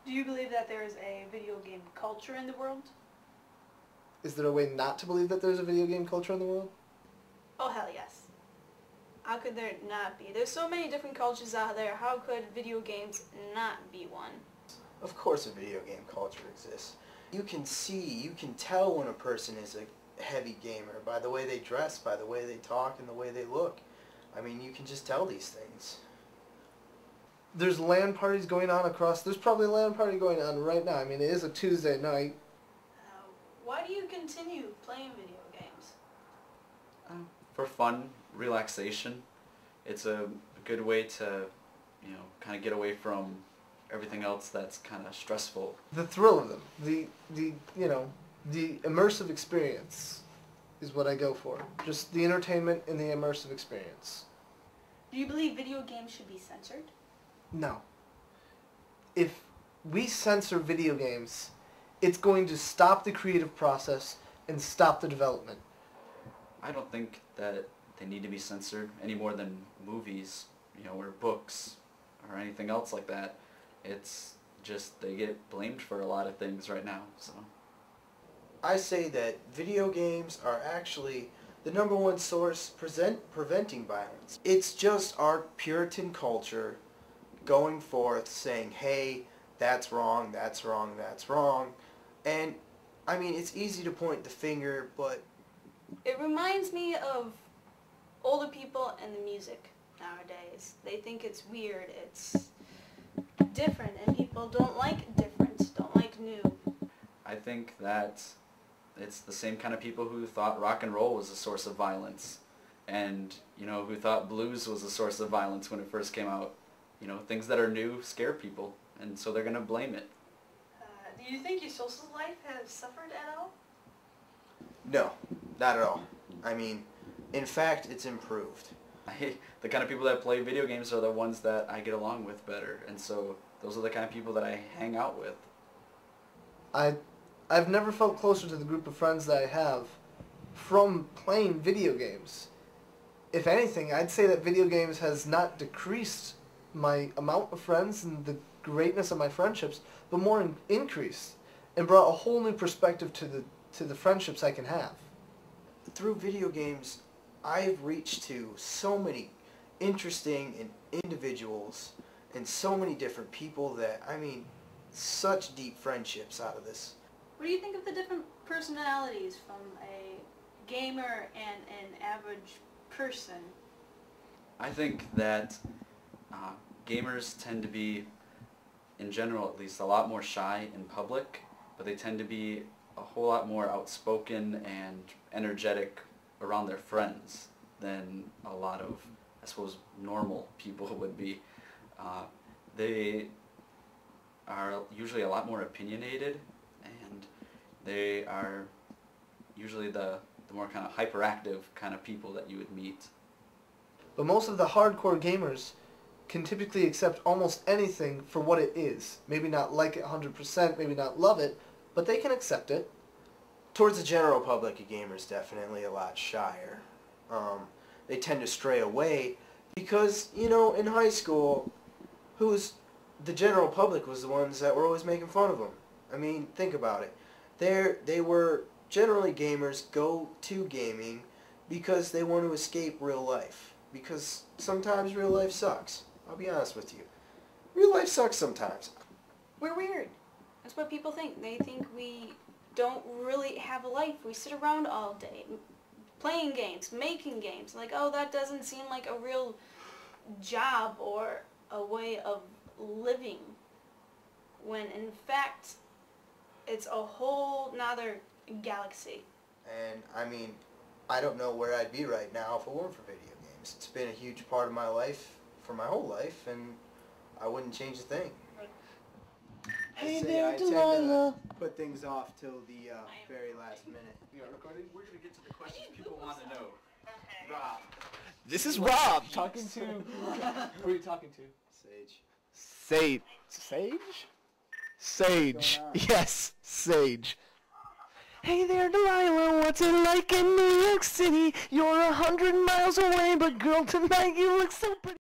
Do you believe that there is a video game culture in the world? Is there a way not to believe that there's a video game culture in the world? Oh, hell yes. How could there not be? There's so many different cultures out there. How could video games not be one? Of course a video game culture exists. You can tell when a person is a heavy gamer by the way they dress, by the way they talk, and the way they look. I mean, you can just tell these things. There's LAN parties going on there's probably a LAN party going on right now. I mean, it is a Tuesday night. Why do you continue playing video games? For fun, relaxation. It's a good way to, kind of get away from everything else that's kind of stressful. The thrill of them, the immersive experience is what I go for. Just the entertainment and the immersive experience. Do you believe video games should be censored? No. If we censor video games, it's going to stop the creative process and stop the development. I don't think that they need to be censored any more than movies, or books, or anything else like that. It's just they get blamed for a lot of things right now, so. I say that video games are actually the #1 source preventing violence. It's just our Puritan culture going forth saying, hey, that's wrong, that's wrong, that's wrong. And, I mean, it's easy to point the finger, but... It reminds me of older people and the music nowadays. They think it's weird, it's different, and people don't like different, don't like new. I think that it's the same kind of people who thought rock and roll was a source of violence, and, who thought blues was a source of violence when it first came out. Things that are new scare people, and so they're going to blame it. Do you think your social life has suffered at all? No, not at all. I mean, in fact, it's improved. The kind of people that play video games are the ones that I get along with better, and so those are the kind of people that I hang out with. I've never felt closer to the group of friends that I have from playing video games. If anything, I'd say that video games has not decreased my amount of friends and the greatness of my friendships, but more increased, and brought a whole new perspective to the friendships I can have. Through video games, I've reached to so many interesting individuals and so many different people that, I mean, such deep friendships out of this. What do you think of the different personalities from a gamer and an average person? I think that gamers tend to be, in general at least, a lot more shy in public, but they tend to be a whole lot more outspoken and energetic around their friends than a lot of, I suppose, normal people would be. They are usually a lot more opinionated, and they are usually the more kind of hyperactive kind of people that you would meet. But most of the hardcore gamers can typically accept almost anything for what it is. Maybe not like it 100%, maybe not love it, but they can accept it. Towards the general public, a gamer's definitely a lot shyer. They tend to stray away because, in high school, the general public was the ones that were always making fun of them. I mean, think about it. They were generally gamers go to gaming because they want to escape real life. Because sometimes real life sucks. I'll be honest with you. Real life sucks sometimes. We're weird. That's what people think. They think we don't really have a life. We sit around all day playing games, making games. Like, oh, that doesn't seem like a real job or a way of living. When in fact, it's a whole nother galaxy. And I mean, I don't know where I'd be right now if it weren't for video games. It's been a huge part of my life for my whole life, and I wouldn't change a thing. Hey I there, tend Delilah. to put things off till the very last minute. You are recording? We're going to get to the questions people want to know. Rob. This is Rob talking to... Who are you talking to? Sage. Sage. Sage? Sage. Yes, Sage. Hey there, Delilah, what's it like in New York City? You're 100 miles away, but girl, tonight you look so pretty.